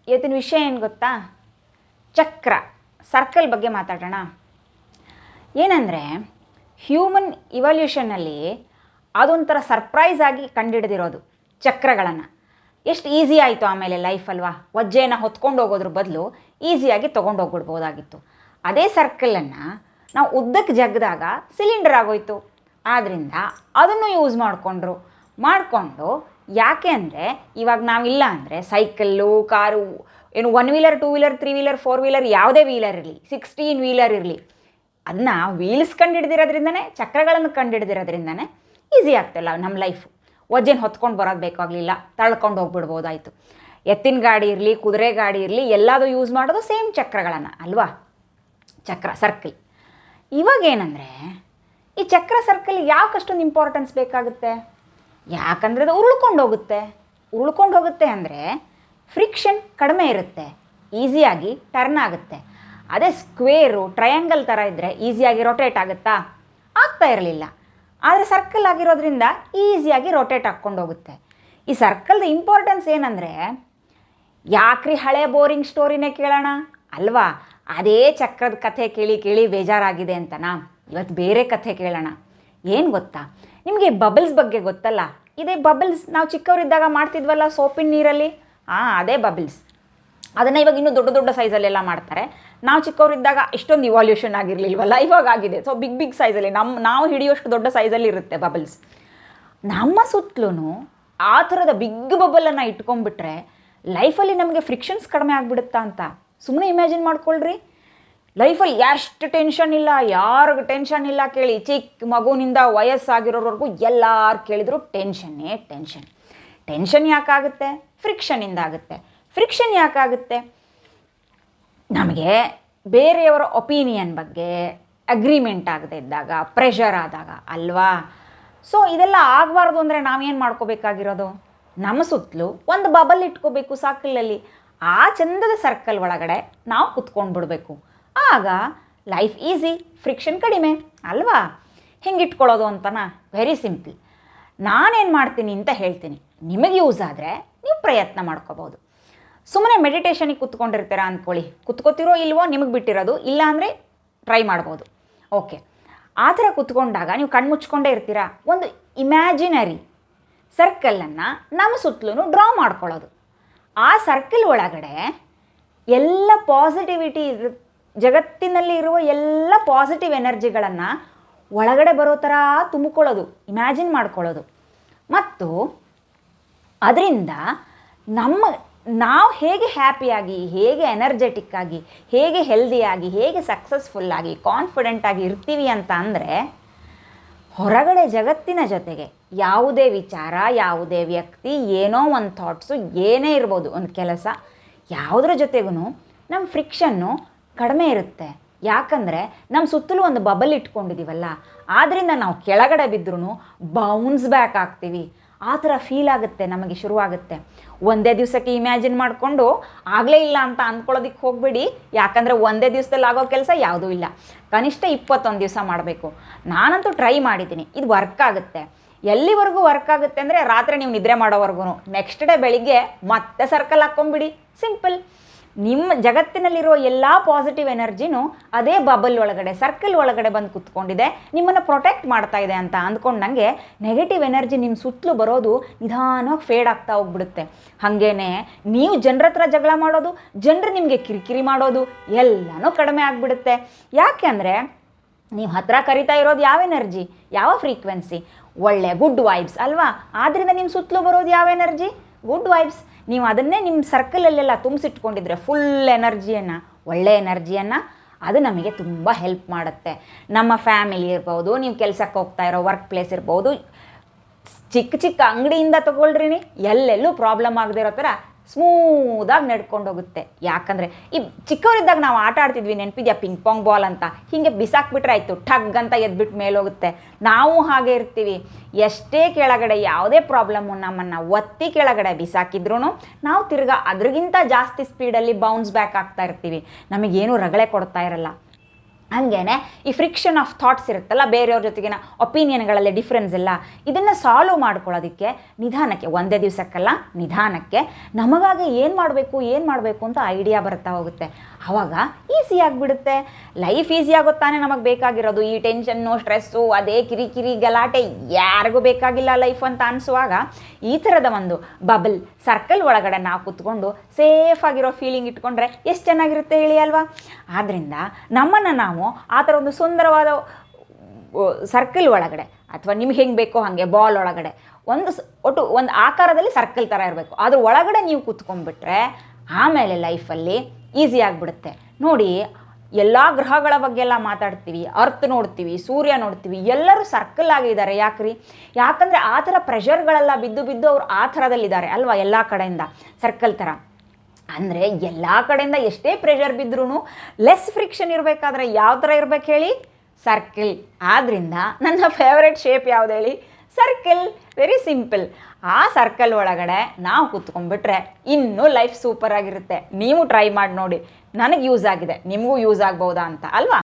ಇವತ್ತಿನ ವಿಷಯ ಏನು ಗೊತ್ತಾ? ಚಕ್ರ, ಸರ್ಕಲ್ ಬಗ್ಗೆ ಮಾತಾಡೋಣ. ಏನಂದರೆ ಹ್ಯೂಮನ್ ಇವಲ್ಯೂಷನ್ನಲ್ಲಿ ಅದೊಂಥರ ಸರ್ಪ್ರೈಸ್ ಆಗಿ ಕಂಡುಹಿಡಿದಿರೋದು ಚಕ್ರಗಳನ್ನು. ಎಷ್ಟು ಈಸಿ ಆಯಿತು ಆಮೇಲೆ ಲೈಫ್ ಅಲ್ವಾ? ವಜ್ಜೆಯನ್ನು ಹೊತ್ಕೊಂಡು ಹೋಗೋದ್ರ ಬದಲು ಈಸಿಯಾಗಿ ತೊಗೊಂಡೋಗ್ಬಿಡ್ಬೋದಾಗಿತ್ತು. ಅದೇ ಸರ್ಕಲನ್ನು ನಾವು ಉದ್ದಕ್ಕೆ ಜಗ್ಗಿದಾಗ ಸಿಲಿಂಡರ್ ಆಗೋಯ್ತು. ಆದ್ದರಿಂದ ಅದನ್ನು ಯೂಸ್ ಮಾಡಿಕೊಂಡು ಯಾಕೆ ಅಂದರೆ ಇವಾಗ ನಾವಿಲ್ಲ ಅಂದರೆ ಸೈಕಲ್ಲು, ಕಾರು, ಏನು 1 ವೀಲರ್, 2 ವೀಲರ್, 3 ವೀಲರ್, 4 ವೀಲರ್, ಯಾವುದೇ ವೀಲರ್ ಇರಲಿ, 16 ವೀಲರ್ ಇರಲಿ, ಅದನ್ನ ವೀಲ್ಸ್ ಕಂಡುಹಿಡ್ದಿರೋದ್ರಿಂದನೇ, ಚಕ್ರಗಳನ್ನು ಕಂಡುಹಿಡ್ದಿರೋದ್ರಿಂದನೇ ಈಸಿ ಆಗ್ತಿಲ್ಲ ನಮ್ಮ ಲೈಫು. ವಜ್ಜೆನ ಹೊತ್ಕೊಂಡು ಬರೋದು ಬೇಕಾಗಲಿಲ್ಲ, ತಳ್ಕೊಂಡು ಹೋಗ್ಬಿಡ್ಬೋದಾಯಿತು. ಎತ್ತಿನ ಗಾಡಿ ಇರಲಿ, ಕುದುರೆ ಗಾಡಿ ಇರಲಿ, ಎಲ್ಲದೂ ಯೂಸ್ ಮಾಡೋದು ಸೇಮ್ ಚಕ್ರಗಳನ್ನು ಅಲ್ವಾ? ಚಕ್ರ, ಸರ್ಕಲ್. ಇವಾಗೇನೆಂದರೆ ಈ ಚಕ್ರ ಸರ್ಕಲ್ ಯಾಕಷ್ಟೊಂದು ಇಂಪಾರ್ಟೆನ್ಸ್ ಬೇಕಾಗುತ್ತೆ? ಯಾಕಂದರೆ ಅದು ಉರುಳ್ಕೊಂಡು ಹೋಗುತ್ತೆ ಅಂದರೆ ಫ್ರಿಕ್ಷನ್ ಕಡಿಮೆ ಇರುತ್ತೆ, ಈಸಿಯಾಗಿ ಟರ್ನ್ ಆಗುತ್ತೆ. ಅದೇ ಸ್ಕ್ವೇರು, ಟ್ರಯಾಂಗಲ್ ಥರ ಇದ್ದರೆ ಈಸಿಯಾಗಿ ರೊಟೇಟ್ ಆಗುತ್ತಾ? ಆಗ್ತಾ ಇರಲಿಲ್ಲ. ಆದರೆ ಸರ್ಕಲ್ ಆಗಿರೋದ್ರಿಂದ ಈಸಿಯಾಗಿ ರೊಟೇಟ್ ಹಾಕ್ಕೊಂಡು ಹೋಗುತ್ತೆ. ಈ ಸರ್ಕಲ್ದ ಇಂಪಾರ್ಟೆನ್ಸ್ ಏನಂದರೆ, ಯಾಕ್ರಿ ಹಳೆ ಬೋರಿಂಗ್ ಸ್ಟೋರಿನೇ ಕೇಳೋಣ ಅಲ್ವಾ? ಅದೇ ಚಕ್ರದ ಕಥೆ ಕೇಳಿ ಬೇಜಾರಾಗಿದೆ ಅಂತನಾ? ಇವತ್ತು ಬೇರೆ ಕಥೆ ಕೇಳೋಣ. ಏನು ಗೊತ್ತಾ, ನಿಮಗೆ ಬಬಲ್ಸ್ ಬಗ್ಗೆ ಗೊತ್ತಲ್ಲ? ಇದೇ ಬಬಲ್ಸ್ ನಾವು ಚಿಕ್ಕವರಿದ್ದಾಗ ಮಾಡ್ತಿದ್ವಲ್ಲ ಸೋಪಿನ ನೀರಲ್ಲಿ, ಅದೇ ಬಬಲ್ಸ್. ಅದನ್ನು ಇವಾಗ ಇನ್ನೂ ದೊಡ್ಡ ದೊಡ್ಡ ಸೈಜಲ್ಲೆಲ್ಲ ಮಾಡ್ತಾರೆ. ನಾವು ಚಿಕ್ಕವರಿದ್ದಾಗ ಇಷ್ಟೊಂದು ಇವಾಲ್ಯೂಷನ್ ಆಗಿರಲಿಲ್ವಲ್ಲ, ಇವಾಗ ಆಗಿದೆ. ಸೊ ಬಿಗ್ ಸೈಜಲ್ಲಿ ನಾವು ಹಿಡಿಯೋಷ್ಟು ದೊಡ್ಡ ಸೈಜಲ್ಲಿ ಇರುತ್ತೆ ಬಬಲ್ಸ್. ನಮ್ಮ ಸುತ್ತಲೂ ಆ ಥರದ ಬಿಗ್ ಬಬಲನ್ನು ಇಟ್ಕೊಂಡ್ಬಿಟ್ರೆ ಲೈಫಲ್ಲಿ ನಮಗೆ ಫ್ರಿಕ್ಷನ್ಸ್ ಕಡಿಮೆ ಆಗಿಬಿಡುತ್ತಾ ಅಂತ ಸುಮ್ಮನೆ ಇಮ್ಯಾಜಿನ್ ಮಾಡ್ಕೊಳ್ರಿ. ಲೈಫಲ್ಲಿ ಎಷ್ಟು ಟೆನ್ಷನ್ ಇಲ್ಲ, ಯಾರಿಗೂ ಟೆನ್ಷನ್ ಇಲ್ಲ ಕೇಳಿ. ಚಿಕ್ಕ ಮಗುವಿನಿಂದ ವಯಸ್ಸಾಗಿರೋರ್ವರೆಗೂ ಎಲ್ಲರೂ ಕೇಳಿದ್ರು ಟೆನ್ಷನ್ ಯಾಕಾಗುತ್ತೆ? ಫ್ರಿಕ್ಷನಿಂದ ಆಗುತ್ತೆ. ಫ್ರಿಕ್ಷನ್ ಯಾಕಾಗುತ್ತೆ? ನಮಗೆ ಬೇರೆಯವರ ಒಪಿನಿಯನ್ ಬಗ್ಗೆ ಅಗ್ರಿಮೆಂಟ್ ಆಗದೆ ಇದ್ದಾಗ, ಪ್ರೆಷರ್ ಆದಾಗ ಅಲ್ವಾ? ಸೊ ಇದೆಲ್ಲ ಆಗಬಾರ್ದು ಅಂದರೆ ನಾವೇನು ಮಾಡ್ಕೋಬೇಕಾಗಿರೋದು? ನಮ್ಮ ಸುತ್ತಲೂ ಒಂದು ಬಬಲ್ ಇಟ್ಕೋಬೇಕು ಸರ್ಕಲಲ್ಲಿ. ಆ ಚಂದದ ಸರ್ಕಲ್ ಒಳಗಡೆ ನಾವು ಕುತ್ಕೊಂಡು ಬಿಡಬೇಕು. ಆಗ ಲೈಫ್ ಈಸಿ, ಫ್ರಿಕ್ಷನ್ ಕಡಿಮೆ ಅಲ್ವಾ? ಹೆಂಗೆ ಇಟ್ಕೊಳ್ಳೋದು ಅಂತನಾ? Very simple. ನಾನೇನು ಮಾಡ್ತೀನಿ ಅಂತ ಹೇಳ್ತೀನಿ, ನಿಮಗೆ ಯೂಸ್ ಆದರೆ ನೀವು ಪ್ರಯತ್ನ ಮಾಡ್ಕೋಬೋದು. ಸುಮ್ಮನೆ ಮೆಡಿಟೇಷನಿಗೆ ಕುತ್ಕೊಂಡಿರ್ತೀರಾ ಅಂದ್ಕೊಳ್ಳಿ, ಕುತ್ಕೋತಿರೋ ಇಲ್ವೋ ನಿಮಗೆ ಬಿಟ್ಟಿರೋದು, ಇಲ್ಲ ಅಂದರೆ ಟ್ರೈ ಮಾಡ್ಬೋದು. ಓಕೆ, ಆ ಥರ ಕುತ್ಕೊಂಡಾಗ ನೀವು ಕಣ್ಮುಚ್ಕೊಂಡೇ ಇರ್ತೀರಾ. ಒಂದು ಇಮ್ಯಾಜಿನರಿ ಸರ್ಕಲನ್ನು ನಮ್ಮ ಸುತ್ತಲೂ ಡ್ರಾ ಮಾಡ್ಕೊಳ್ಳೋದು. ಆ ಸರ್ಕಲ್ ಒಳಗಡೆ ಎಲ್ಲ ಪಾಸಿಟಿವಿಟಿ, ಜಗತ್ತಿನಲ್ಲಿ ಇರುವ ಎಲ್ಲ ಪಾಸಿಟಿವ್ ಎನರ್ಜಿಗಳನ್ನು ಒಳಗಡೆ ಬರೋ ಥರ ತುಂಬಿಕೊಳ್ಳೋದು, ಇಮ್ಯಾಜಿನ್ ಮಾಡ್ಕೊಳ್ಳೋದು. ಮತ್ತು ಅದರಿಂದ ನಾವು ಹೇಗೆ ಹ್ಯಾಪಿಯಾಗಿ, ಹೇಗೆ ಎನರ್ಜೆಟಿಕ್ ಆಗಿ, ಹೇಗೆ ಹೆಲ್ದಿಯಾಗಿ, ಹೇಗೆ ಸಕ್ಸಸ್ಫುಲ್ಲಾಗಿ, ಕಾನ್ಫಿಡೆಂಟಾಗಿ ಇರ್ತೀವಿ ಅಂತ ಅಂದರೆ, ಹೊರಗಡೆ ಜಗತ್ತಿನ ಜೊತೆಗೆ ಯಾವುದೇ ವಿಚಾರ, ಯಾವುದೇ ವ್ಯಕ್ತಿ, ಏನೋ ಒಂದು ಥಾಟ್ಸು, ಏನೇ ಇರ್ಬೋದು, ಒಂದು ಕೆಲಸ, ಯಾವುದರ ಜೊತೆಗೂ ನಮ್ಮ ಫ್ರಿಕ್ಷನ್ನು ಕಡಿಮೆ ಇರುತ್ತೆ. ಯಾಕಂದರೆ ನಮ್ಮ ಸುತ್ತಲೂ ಒಂದು ಬಬಲ್ ಇಟ್ಕೊಂಡಿದ್ದೀವಲ್ಲ, ಆದ್ದರಿಂದ ನಾವು ಕೆಳಗಡೆ ಬಿದ್ದರೂ ಬೌನ್ಸ್ ಬ್ಯಾಕ್ ಆಗ್ತೀವಿ. ಆ ಥರ ಫೀಲ್ ಆಗುತ್ತೆ, ನಮಗೆ ಶುರುವಾಗುತ್ತೆ. ಒಂದೇ ದಿವಸಕ್ಕೆ ಇಮ್ಯಾಜಿನ್ ಮಾಡಿಕೊಂಡು ಆಗಲೇ ಇಲ್ಲ ಅಂತ ಅಂದ್ಕೊಳ್ಳೋದಕ್ಕೆ ಹೋಗಬೇಡಿ. ಯಾಕಂದರೆ ಒಂದೇ ದಿವಸದಲ್ಲಿ ಆಗೋ ಕೆಲಸ ಯಾವುದೂ ಇಲ್ಲ, ಕನಿಷ್ಠ 21 ದಿವಸ ಮಾಡಬೇಕು. ನಾನಂತೂ ಟ್ರೈ ಮಾಡಿದ್ದೀನಿ, ಇದು ವರ್ಕ್ ಆಗುತ್ತೆ. ಎಲ್ಲಿವರೆಗೂ ವರ್ಕ್ ಆಗುತ್ತೆ ಅಂದರೆ ರಾತ್ರಿ ನೀವು ನಿದ್ರೆ ಮಾಡೋವರೆಗೂ. ನೆಕ್ಸ್ಟ್ ಡೇ ಬೆಳಿಗ್ಗೆ ಮತ್ತೆ ಸರ್ಕಲ್ ಹಾಕ್ಕೊಂಬಿಡಿ, ಸಿಂಪಲ್. ನಿಮ್ಮ ಜಗತ್ತಿನಲ್ಲಿರೋ ಎಲ್ಲ ಪಾಸಿಟಿವ್ ಎನರ್ಜಿನೂ ಅದೇ ಬಬಲ್ ಒಳಗಡೆ, ಸರ್ಕಲ್ ಒಳಗಡೆ ಬಂದು ಕುತ್ಕೊಂಡಿದೆ, ನಿಮ್ಮನ್ನು ಪ್ರೊಟೆಕ್ಟ್ ಮಾಡ್ತಾ ಇದೆ ಅಂತ ಅಂದ್ಕೊಂಡಂಗೆ ನೆಗೆಟಿವ್ ಎನರ್ಜಿ ನಿಮ್ಮ ಸುತ್ತಲೂ ಬರೋದು ನಿಧಾನವಾಗಿ ಫೇಡ್ ಆಗ್ತಾ ಹೋಗ್ಬಿಡುತ್ತೆ. ಹಾಗೇನೆ ನೀವು ಜನರ ಹತ್ರ ಜಗಳ ಮಾಡೋದು, ಜನರು ನಿಮಗೆ ಕಿರಿಕಿರಿ ಮಾಡೋದು ಎಲ್ಲನೂ ಕಡಿಮೆ ಆಗಿಬಿಡುತ್ತೆ. ಯಾಕೆ ಅಂದರೆ ನೀವು ಹತ್ರ ಕರಿತಾ ಇರೋದು ಯಾವ ಎನರ್ಜಿ, ಯಾವ ಫ್ರೀಕ್ವೆನ್ಸಿ? ಒಳ್ಳೆ ಗುಡ್ ವೈಬ್ಸ್ ಅಲ್ವಾ? ಆದ್ದರಿಂದ ನಿಮ್ಮ ಸುತ್ತಲೂ ಬರೋದು ಯಾವ ಎನರ್ಜಿ? Good vibes. ನೀವು ಅದನ್ನೇ ನಿಮ್ಮ ಸರ್ಕಲಲ್ಲೆಲ್ಲ ತುಂಬಿಸಿಟ್ಕೊಂಡಿದ್ರೆ ಫುಲ್ ಎನರ್ಜಿಯನ್ನು, ಒಳ್ಳೆ ಎನರ್ಜಿಯನ್ನು, ಅದು ನಮಗೆ ತುಂಬ ಹೆಲ್ಪ್ ಮಾಡುತ್ತೆ. ನಮ್ಮ ಫ್ಯಾಮಿಲಿ ಇರ್ಬೋದು, ನೀವು ಕೆಲಸಕ್ಕೆ ಹೋಗ್ತಾ ಇರೋ ವರ್ಕ್ ಪ್ಲೇಸ್ ಇರ್ಬೋದು, ಚಿಕ್ಕ ಚಿಕ್ಕ ಅಂಗಡಿಯಿಂದ ತೊಗೊಳ್ರಿ, ಎಲ್ಲೆಲ್ಲೂ ಪ್ರಾಬ್ಲಮ್ ಆಗದೆ ಇರೋ ಥರ ಸ್ಮೂದಾಗಿ ನಡ್ಕೊಂಡು ಹೋಗುತ್ತೆ. ಯಾಕಂದರೆ ಈ ಚಿಕ್ಕವರಿದ್ದಾಗ ನಾವು ಆಟ ಆಡ್ತಿದ್ವಿ, ನೆನಪಿದ್ಯಾ? ಪಿಂಗ್ ಪಾಂಗ್ ಬಾಲ್ ಅಂತ. ಹೀಗೆ ಬಿಸಾಕ್ಬಿಟ್ರೆ ಆಯಿತು, ಠಗ್ ಅಂತ ಎದ್ಬಿಟ್ಟು ಮೇಲೋಗುತ್ತೆ. ನಾವು ಹಾಗೆ ಇರ್ತೀವಿ. ಎಷ್ಟೇ ಕೆಳಗಡೆ ಯಾವುದೇ ಪ್ರಾಬ್ಲಮ್ಮು ನಮ್ಮನ್ನು ಒತ್ತಿ ಕೆಳಗಡೆ ಬಿಸಾಕಿದ್ರೂ ನಾವು ತಿರ್ಗಾ ಅದ್ರಿಗಿಂತ ಜಾಸ್ತಿ ಸ್ಪೀಡಲ್ಲಿ ಬೌನ್ಸ್ ಬ್ಯಾಕ್ ಆಗ್ತಾ ಇರ್ತೀವಿ. ನಮಗೇನು ರಗಳೆ ಕೊಡ್ತಾ ಇರಲ್ಲ. ಹಾಗೇನೆ ಈ ಫ್ರಿಕ್ಷನ್ ಆಫ್ ಥಾಟ್ಸ್ ಇರುತ್ತಲ್ಲ, ಬೇರೆಯವ್ರ ಜೊತೆಗಿನ ಒಪಿನಿಯನ್ಗಳಲ್ಲಿ ಡಿಫ್ರೆನ್ಸ್ ಎಲ್ಲ, ಇದನ್ನು ಸಾಲ್ವ್ ಮಾಡ್ಕೊಳ್ಳೋದಕ್ಕೆ ನಿಧಾನಕ್ಕೆ, ಒಂದೇ ದಿವಸಕ್ಕಲ್ಲ ನಿಧಾನಕ್ಕೆ ನಮಗಾಗಿ ಏನು ಮಾಡಬೇಕು ಅಂತ ಐಡಿಯಾ ಬರ್ತಾ ಹೋಗುತ್ತೆ. ಆವಾಗ ಈಸಿ ಆಗಿಬಿಡುತ್ತೆ. ಲೈಫ್ ಈಸಿ ಆಗುತ್ತಾನೆ ನಮಗೆ ಬೇಕಾಗಿರೋದು. ಈ ಟೆನ್ಷನ್ನು, ಸ್ಟ್ರೆಸ್ಸು, ಅದೇ ಕಿರಿಕಿರಿ ಗಲಾಟೆ ಯಾರಿಗೂ ಬೇಕಾಗಿಲ್ಲ ಲೈಫ್ ಅಂತ ಅನಿಸುವಾಗ ಈ ಥರದ ಒಂದು ಬಬಲ್ ಸರ್ಕಲ್ ಒಳಗಡೆ ನಾವು ಕೂತ್ಕೊಂಡು ಸೇಫಾಗಿರೋ ಫೀಲಿಂಗ್ ಇಟ್ಕೊಂಡ್ರೆ ಎಷ್ಟು ಚೆನ್ನಾಗಿರುತ್ತೆ ಹೇಳಿ ಅಲ್ವಾ. ಆದ್ದರಿಂದ ನಮ್ಮನ್ನು ನಾವು ಆ ಥರ ಒಂದು ಸುಂದರವಾದ ಸರ್ಕಲ್ ಒಳಗಡೆ, ಅಥವಾ ನಿಮ್ಗೆ ಹೆಂಗೆ ಬೇಕೋ ಹಾಗೆ ಬಾಲ್ ಒಳಗಡೆ ಒಟ್ಟು ಒಂದು ಆಕಾರದಲ್ಲಿ ಸರ್ಕಲ್ ಥರ ಇರಬೇಕು, ಅದ್ರ ಒಳಗಡೆ ನೀವು ಕೂತ್ಕೊಂಡ್ಬಿಟ್ರೆ ಆಮೇಲೆ ಲೈಫಲ್ಲಿ ಈಸಿ ಆಗಿಬಿಡುತ್ತೆ. ನೋಡಿ, ಎಲ್ಲ ಗ್ರಹಗಳ ಬಗ್ಗೆ ಎಲ್ಲ ಮಾತಾಡ್ತೀವಿ, ಅರ್ತ್ ನೋಡ್ತೀವಿ, ಸೂರ್ಯ ನೋಡ್ತೀವಿ, ಎಲ್ಲರೂ ಸರ್ಕಲ್ ಆಗಿದ್ದಾರೆ. ಯಾಕಂದರೆ ಆ ಥರ ಪ್ರೆಷರ್ಗಳೆಲ್ಲ ಬಿದ್ದು ಅವ್ರು ಆ ಥರದಲ್ಲಿದ್ದಾರೆ ಅಲ್ವಾ, ಎಲ್ಲ ಕಡೆಯಿಂದ ಸರ್ಕಲ್ ಥರ. ಅಂದರೆ ಎಲ್ಲ ಕಡೆಯಿಂದ ಎಷ್ಟೇ ಪ್ರೆಷರ್ ಬಿದ್ದರೂ ಲೆಸ್ ಫ್ರಿಕ್ಷನ್ ಇರಬೇಕಾದ್ರೆ ಯಾವ ಥರ ಇರಬೇಕು ಹೇಳಿ, ಸರ್ಕಲ್. ಆದ್ದರಿಂದ ನನ್ನ ಫೇವ್ರೆಟ್ ಶೇಪ್ ಯಾವುದು ಹೇಳಿ, ಸರ್ಕಲ್. Very simple. ಆ ಸರ್ಕಲ್ ಒಳಗಡೆ ನಾವು ಕೂತ್ಕೊಂಡ್ಬಿಟ್ರೆ ಇನ್ನೂ ಲೈಫ್ ಸೂಪರ್ ಆಗಿರುತ್ತೆ. ನೀವು ಟ್ರೈ ಮಾಡಿ ನೋಡಿ, ನನಗೆ ಯೂಸ್ ಆಗಿದೆ, ನಿಮಗೂ ಯೂಸ್ ಆಗ್ಬೋದಾ ಅಂತ ಅಲ್ವಾ.